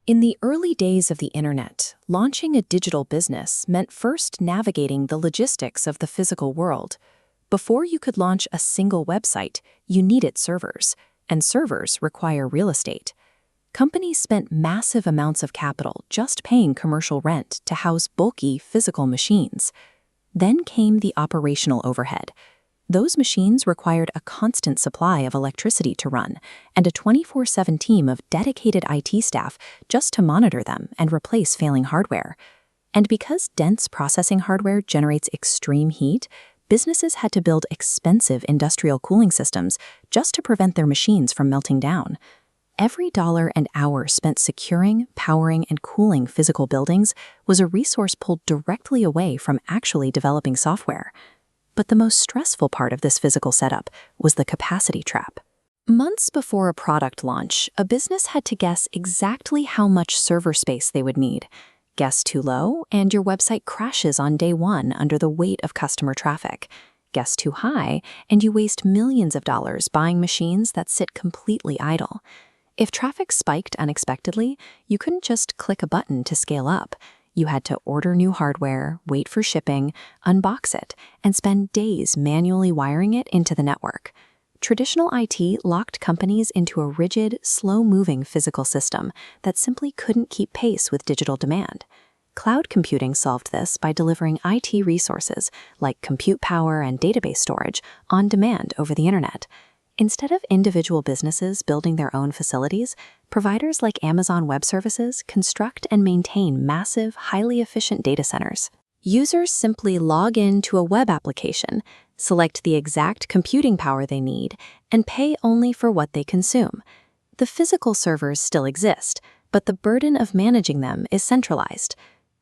In the early days of the internet, launching a digital business meant first navigating the logistics of the physical world. Before you could launch a single website, you needed servers, and servers require real estate. Companies spent massive amounts of capital just paying commercial rent to house bulky physical machines. Then came the operational overhead. Those machines required a constant supply of electricity to run and a 24/7 team of dedicated IT staff just to monitor them and replace failing hardware. And because dense processing hardware generates extreme heat, businesses had to build expensive industrial cooling systems just to prevent their machines from melting down. Every dollar and hour spent securing, powering, and cooling physical buildings was a resource pulled directly away from actually developing software. But the most stressful part of this physical setup was the capacity trap. Months before a product launch, a business had to guess exactly how much server space they would need. Guess too low, and your website crashes on day one under the weight of customer traffic. Guess too high, and you waste millions of dollars buying machines that sit completely idle. If traffic spiked unexpectedly, you couldn't just click a button to scale up. You had to order new hardware, wait for shipping, unbox it, and spend days manually wiring it into the network. Traditional IT locked companies into a rigid, slow-moving physical system that simply couldn't keep pace with digital demand. Cloud computing solved this by delivering IT resources like compute power and database storage on demand over the internet. Instead of individual businesses building their own facilities, providers like Amazon Web Services construct and maintain massive, highly efficient data centers. Users simply log in to a web application, select the exact computing power they need, and pay only for what they consume. The physical servers still exist, but the burden of managing them is centralized.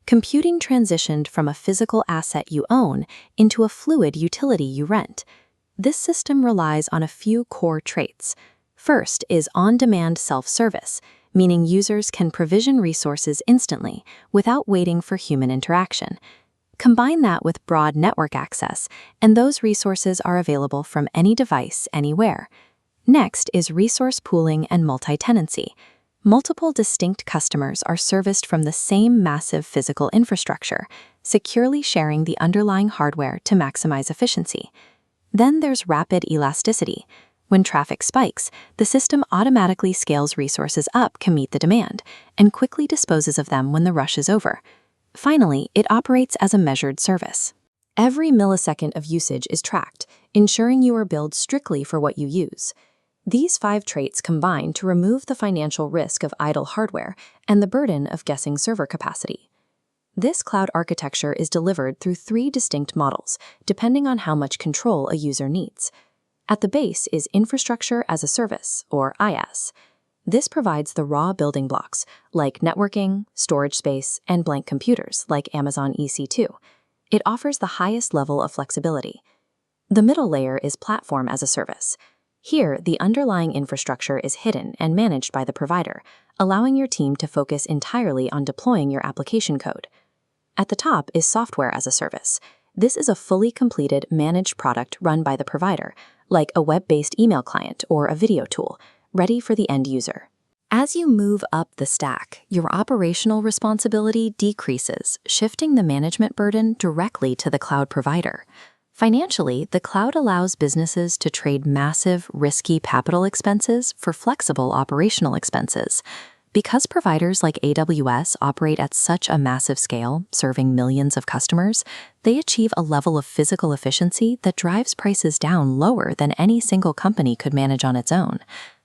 Computing transitioned from a physical asset you own into a fluid utility you rent. This system relies on a few core traits. First is on-demand self-service, meaning users can provision resources instantly without waiting for human interaction. Combine that with broad network access, and those resources are available from any device, anywhere. Next is resource pooling and multi-tenancy. Multiple distinct customers are serviced from the same massive physical infrastructure, securely sharing the underlying hardware to maximize efficiency. Then there's rapid elasticity. When traffic spikes, the system automatically scales resources up to meet the demand and quickly disposes of them when the rush is over. Finally, it operates as a measured service. Every millisecond of usage is tracked, ensuring you are billed strictly for what you use. These 5 traits combine to remove the financial risk of idle hardware and the burden of guessing server capacity. This cloud architecture is delivered through 3 distinct models, depending on how much control a user needs. At the base is Infrastructure as a Service, or IaaS. This provides the raw building blocks, like networking, storage space, and blank computers, like Amazon EC2. It offers the highest level of flexibility. The middle layer is Platform as a Service. Here, the underlying infrastructure is hidden and managed by the provider, allowing your team to focus entirely on deploying your application code. At the top is Software as a Service. This is a fully completed, managed product run by the provider, like a web-based email client or a video tool, ready for the end user. As you move up the stack, your operational responsibility decreases, shifting the management burden directly to the cloud provider. Financially, the cloud allows businesses to trade massive, risky capital expenses for flexible operational expenses. Because providers like AWS operate at such a massive scale, serving millions of customers, they achieve a level of physical efficiency that drives prices down lower than any single company could manage on its own.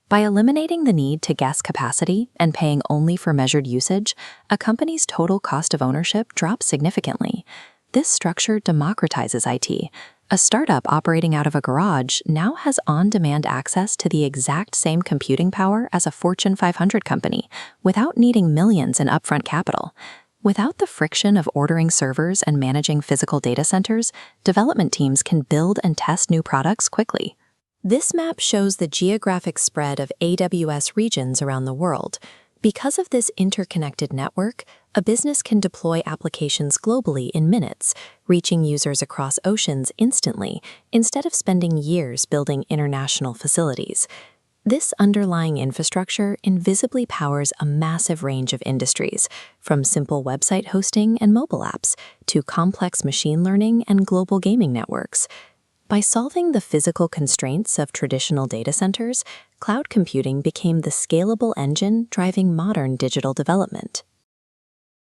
By eliminating the need to guess capacity and paying only for measured usage, a company's total cost of ownership drops significantly. This structure democratizes IT. A startup operating out of a garage now has on-demand access to the exact same computing power as a Fortune 500 company without needing millions in upfront capital. Without the friction of ordering servers and managing physical data centers, development teams can build and test new products quickly. This map shows the geographic spread of AWS regions around the world. Because of this interconnected network, a business can deploy applications globally in minutes, reaching users across oceans instantly, instead of spending years building international facilities. This underlying infrastructure invisibly powers a massive range of industries, from simple website hosting and mobile apps to complex machine learning and global gaming networks. By solving the physical constraints of traditional data centers, cloud computing became the scalable engine driving modern digital development.